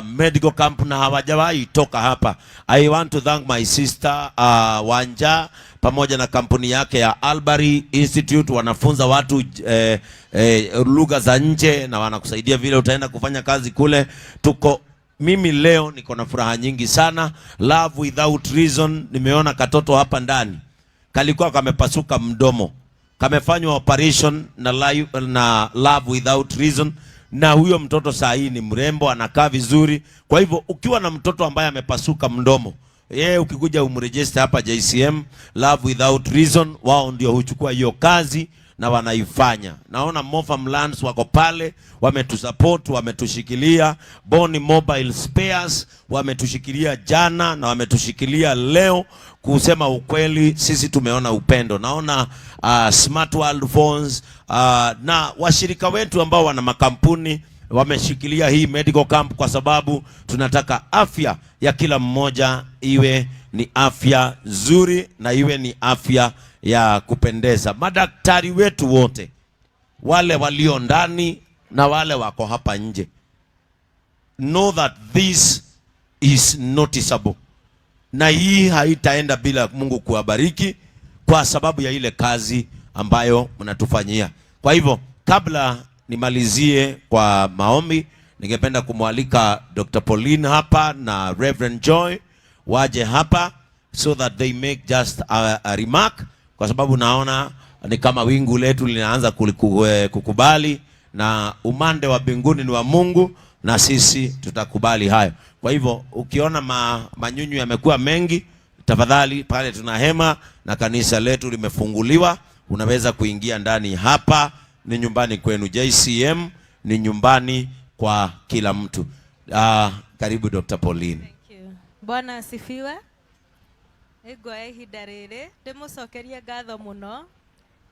medical camp na hawajawahi toka hapa. I want to thank my sister Wanja pamoja na kampuni yake ya Albury Institute. Wanafunza watu lugha za nje na wanakusaidia vile utaenda kufanya kazi kule. Mimi leo niko na furaha nyingi sana. Love Without Reason, nimeona katoto hapa ndani kalikuwa kamepasuka mdomo, kamefanywa operation na Love Without Reason, na huyo mtoto saa hii ni mrembo, anakaa vizuri. Kwa hivyo ukiwa na mtoto ambaye amepasuka mdomo, ukikuja umregister hapa JCM Love Without Reason, wao ndio huchukua hiyo kazi na wanaifanya. Naona Mofa Mlands wako pale, wametusupport, wametushikilia. Boni Mobile Spares wametushikilia jana na wametushikilia leo. Kusema ukweli, sisi tumeona upendo. Naona Smart World Phones na washirika wetu ambao wana makampuni wameshikilia hii medical camp, kwa sababu tunataka afya ya kila mmoja iwe ni afya nzuri na iwe ni afya ya kupendeza. Madaktari wetu wote, wale walio ndani na wale wako hapa nje, know that this is noticeable, na hii haitaenda bila Mungu kuwabariki kwa sababu ya ile kazi ambayo mnatufanyia. Kwa hivyo kabla nimalizie kwa maombi, ningependa kumwalika Dr. Pauline hapa na Reverend Joy waje hapa so that they make just a remark, kwa sababu naona ni kama wingu letu linaanza kukubali, na umande wa mbinguni ni wa Mungu na sisi tutakubali hayo. Kwa hivyo ukiona manyunyu yamekuwa mengi, tafadhali, pale tuna hema na kanisa letu limefunguliwa, unaweza kuingia ndani. Hapa ni nyumbani kwenu. JCM ni nyumbani kwa kila mtu. Karibu Dr. Pauline. Thank you. Bwana asifiwe. Egwa ihinda riri ndimucokerie ngatho muno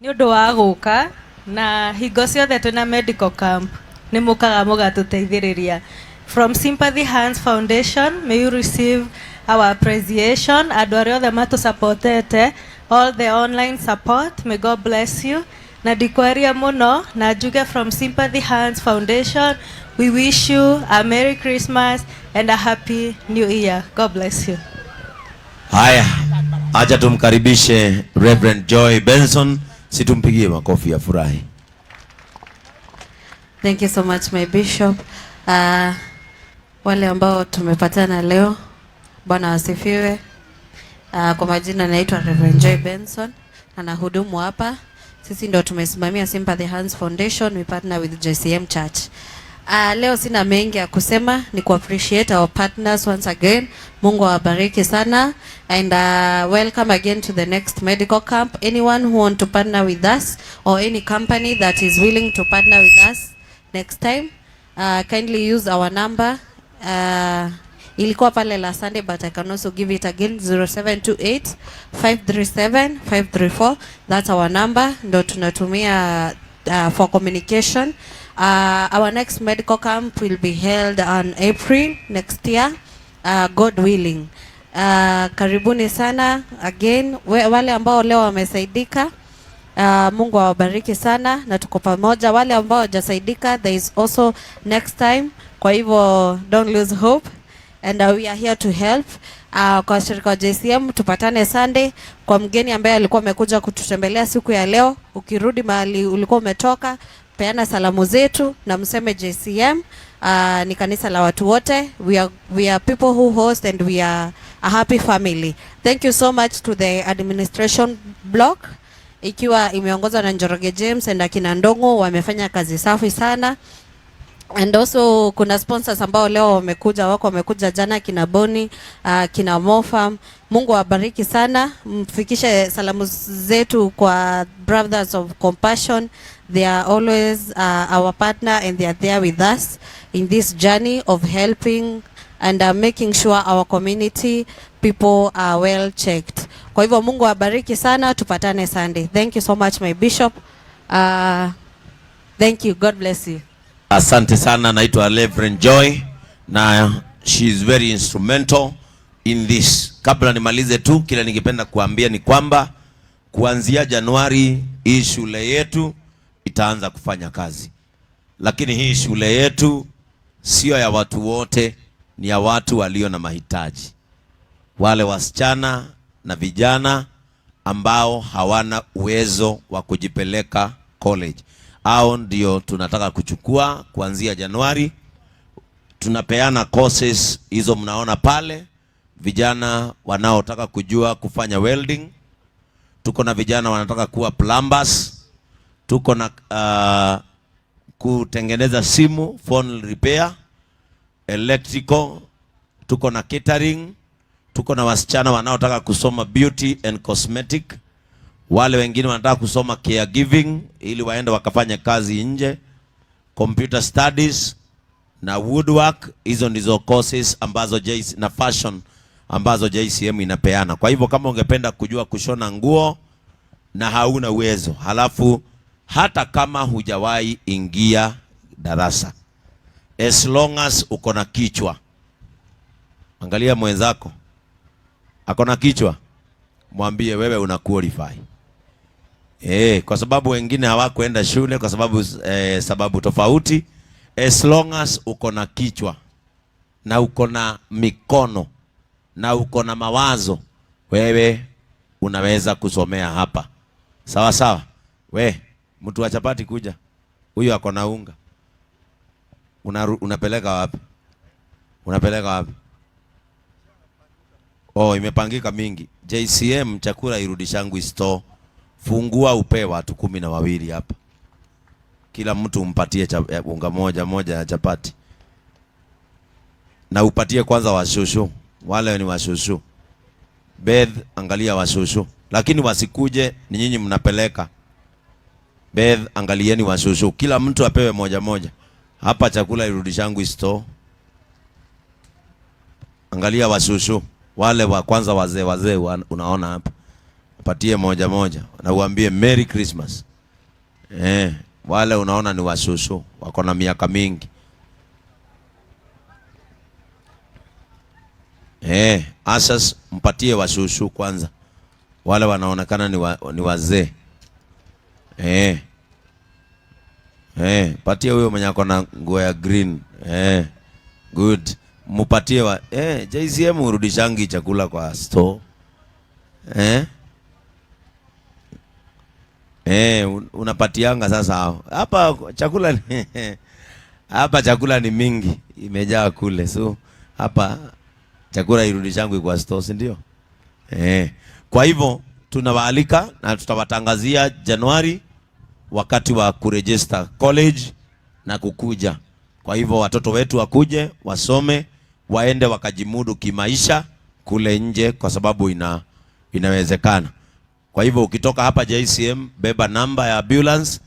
ni undu wa guka na hingo ciothe twina medical camp ni mukaga mugatuteithiriria. From Sympathy Hands Foundation, may you receive our appreciation. Andu aria othe matu supportete, all the online support, may God bless you. Na dikwaria muno na njuge from Sympathy Hands Foundation, we wish you a Merry Christmas and a Happy New Year. God bless you. Haya, acha tumkaribishe Reverend Joy Benson, situmpigie makofi ya furahi. Thank you so much my bishop. Wale ambao tumepatana leo, Bwana asifiwe. Kwa majina naitwa Reverend Joy Benson na nahudumu hapa. Sisi ndio tumesimamia Sympathy Hands Foundation, we partner with JCM Church. Leo sina mengi ya kusema, ni ku appreciate our partners once again. Mungu awabariki sana, and welcome again to the next medical camp. Anyone who want to partner with us or any company that is willing to partner with us next time, kindly use our number. Ilikuwa pale la Sunday, but I can also give it again, 0728 537 534. That's our number, ndo tunatumia for communication. Our next medical camp will be held on April next year, God willing. Karibuni sana again wale ambao leo wamesaidika. Mungu awabariki sana na tuko pamoja. Wale ambao hawajasaidika, there is also next time. Kwa hivyo don't lose hope, and we are here to help. Kwa shirika wa JCM tupatane Sunday. Kwa mgeni ambaye alikuwa amekuja kututembelea siku ya leo, ukirudi mahali ulikuwa umetoka, peana salamu zetu na mseme JCM ni kanisa la watu wote. We are people who host, and we are a happy family. Thank you so much to the administration block, ikiwa imeongozwa na Njoroge James and akina Ndongo, wamefanya kazi safi sana. And also kuna sponsors ambao leo wamekuja jana, kina Boni, kina Mofam. Mungu awabariki sana. Mfikishe salamu zetu kwa Brothers of Compassion. They are always our partner, and they are there with us in this journey of helping and making sure our community people are well checked. Kwa hivyo Mungu awabariki sana, tupatane Sunday. Thank you so much my bishop. Thank you. God bless you. Asante sana. Naitwa Reverend Joy na she is very instrumental in this. Kabla nimalize tu, kila ningependa kuambia ni kwamba kuanzia Januari hii shule yetu itaanza kufanya kazi. Lakini hii shule yetu sio ya watu wote, ni ya watu walio na mahitaji, wale wasichana na vijana ambao hawana uwezo wa kujipeleka college. Hao ndio tunataka kuchukua kuanzia Januari. Tunapeana courses hizo mnaona pale, vijana wanaotaka kujua kufanya welding, tuko na vijana wanataka kuwa plumbers, tuko na kutengeneza simu, phone repair, electrical, tuko na catering, tuko na wasichana wanaotaka kusoma beauty and cosmetic, wale wengine wanataka kusoma caregiving ili waende wakafanye kazi nje, computer studies na woodwork. Hizo ndizo courses ambazo na fashion ambazo JCM inapeana. Kwa hivyo kama ungependa kujua kushona nguo na hauna uwezo, halafu hata kama hujawahi ingia darasa, as long as uko na kichwa, angalia mwenzako ako na kichwa, mwambie wewe una qualify. Kwa sababu wengine hawakuenda shule kwa sababu tofauti. As long as uko na kichwa na uko na mikono na uko na mawazo, wewe unaweza kusomea hapa. Sawa sawa. Mtu wa chapati kuja. Huyu ako na unga. Unapeleka wapi? Unapeleka wapi? Imepangika mingi. JCM chakula irudishangu store. Fungua upe watu 12 hapa. Kila mtu umpatie unga moja ya chapati. Na upatie kwanza washushu. Wale ni washushu. Beth, angalia washushu. Lakini wasikuje ni nyinyi mnapeleka. Beth, angalieni washushu. Kila mtu apewe moja. Hapa chakula irudishangu store. Angalia washushu. Wale wa kwanza wazee unaona hapa. Patie moja. Na uambie Merry Christmas. Wale unaona ni washushu. Wako na miaka mingi. Asas mpatie washushu kwanza. Wale wanaonekana ni wazee. Patie huyo mwenye ako na nguo ya green. Good. Mupatie JCM urudishangi chakula kwa store. Unapatianga sasa hapa chakula hapa chakula ni mingi, imejaa kule. So hapa chakula irudishangu kwa store, si ndio? Kwa hivyo tunawaalika na tutawatangazia Januari wakati wa kuregister college na kukuja. Kwa hivyo watoto wetu wakuje, wasome, waende wakajimudu kimaisha kule nje kwa sababu inawezekana. Kwa hivyo ukitoka hapa JCM, beba namba ya ambulance,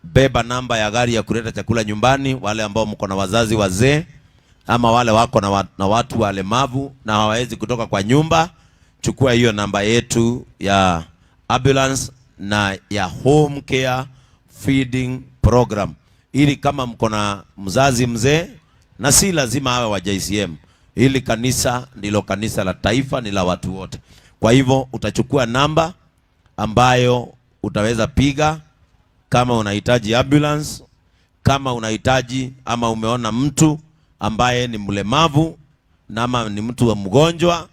beba namba ya gari ya kuleta chakula nyumbani, wale ambao mko na wazazi wazee ama wale wako na watu walemavu na hawawezi kutoka kwa nyumba, chukua hiyo namba yetu ya ambulance na ya home care feeding program, ili kama mko na mzazi mzee, na si lazima awe wa JCM, ili kanisa ndilo kanisa la taifa, ni la watu wote. Kwa hivyo utachukua namba ambayo utaweza piga kama unahitaji ambulance, kama unahitaji ama umeona mtu ambaye ni mlemavu na ama ni mtu wa mgonjwa,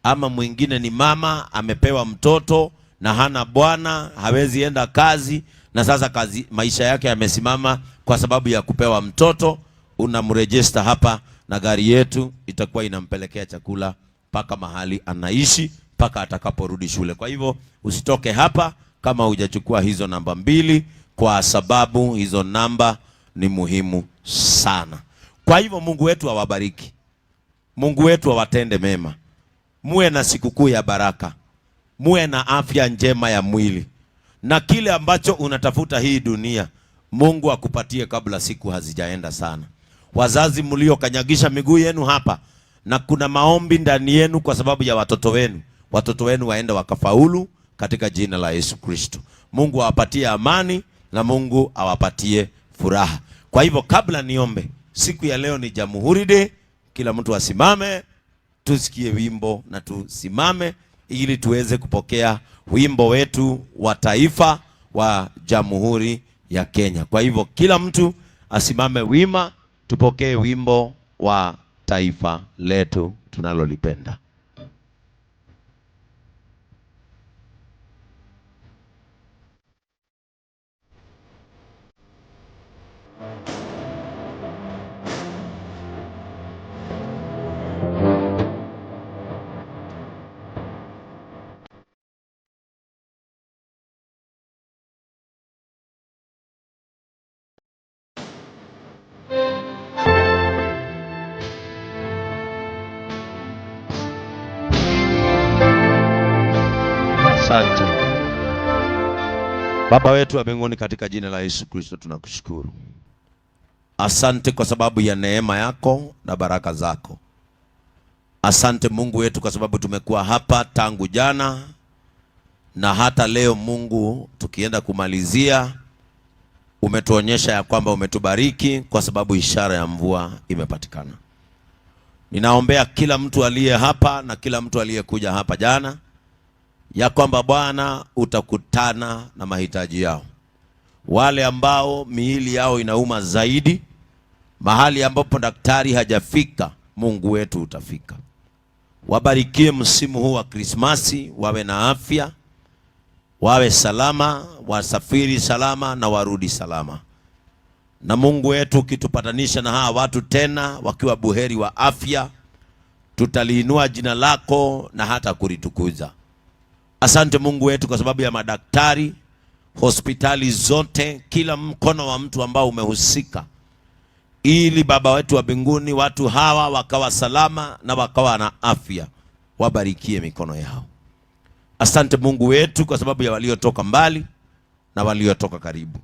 ama mwingine ni mama amepewa mtoto na hana bwana, hawezi enda kazi na sasa maisha yake yamesimama kwa sababu ya kupewa mtoto, unamregister hapa na gari yetu itakuwa inampelekea chakula paka mahali anaishi paka atakaporudi shule. Kwa hivyo usitoke hapa kama hujachukua hizo namba 2, kwa sababu hizo namba ni muhimu sana. Kwa hivyo Mungu wetu awabariki. Mungu wetu awatende mema. Muwe na sikukuu ya baraka. Muwe na afya njema ya mwili. Na kile ambacho unatafuta hii dunia, Mungu akupatie kabla siku hazijaenda sana. Wazazi mlio kanyagisha miguu yenu hapa, na kuna maombi ndani yenu kwa sababu ya watoto wenu. Watoto wenu waende wakafaulu katika jina la Yesu Kristo. Mungu awapatie amani na Mungu awapatie furaha. Kwa hivyo kabla niombe, siku ya leo ni Jamhuri Day. Kila mtu asimame, tusikie wimbo na tusimame ili tuweze kupokea wimbo wetu wa taifa wa Jamhuri ya Kenya. Kwa hivyo kila mtu asimame wima tupokee wimbo wa taifa letu tunalolipenda. Asante Baba wetu wa mbinguni, katika jina la Yesu Kristo tunakushukuru. Asante kwa sababu ya neema yako na baraka zako. Asante Mungu wetu kwa sababu tumekuwa hapa tangu jana na hata leo. Mungu, tukienda kumalizia, umetuonyesha ya kwamba umetubariki kwa sababu ishara ya mvua imepatikana. Ninaombea kila mtu aliye hapa na kila mtu aliyekuja hapa jana, ya kwamba Bwana utakutana na mahitaji yao. Wale ambao miili yao inauma zaidi, mahali ambapo daktari hajafika, Mungu wetu utafika. Wabarikie msimu huu wa Krismasi, wawe na afya, wawe salama, wasafiri salama na warudi salama. Na Mungu wetu ukitupatanisha na hawa watu tena wakiwa buheri wa afya, tutaliinua jina lako na hata kulitukuza. Asante Mungu wetu kwa sababu ya madaktari, hospitali zote, kila mkono wa mtu ambao umehusika, ili Baba wetu wa mbinguni watu hawa wakawa salama na wakawa na afya. Wabarikie mikono yao. Asante Mungu wetu kwa sababu ya waliotoka mbali na waliotoka karibu.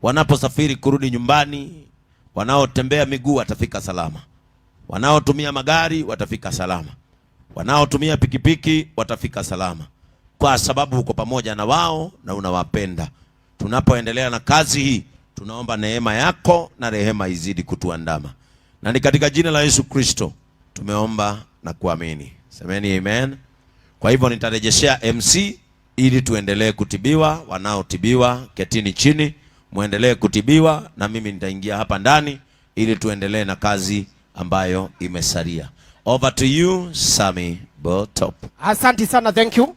Wanaposafiri kurudi nyumbani, wanaotembea miguu watafika salama, wanaotumia magari watafika salama, wanaotumia pikipiki watafika salama, kwa sababu uko pamoja na wao na unawapenda. Tunapoendelea na kazi hii, tunaomba neema yako na rehema izidi kutuandama. Na ni katika jina la Yesu Kristo tumeomba na kuamini. Semeni amen. Kwa hivyo nitarejeshea MC ili tuendelee kutibiwa. Wanaotibiwa ketini chini, muendelee kutibiwa, na mimi nitaingia hapa ndani ili tuendelee na kazi ambayo imesalia. Over to you, Sami Botop. Asante sana, thank you.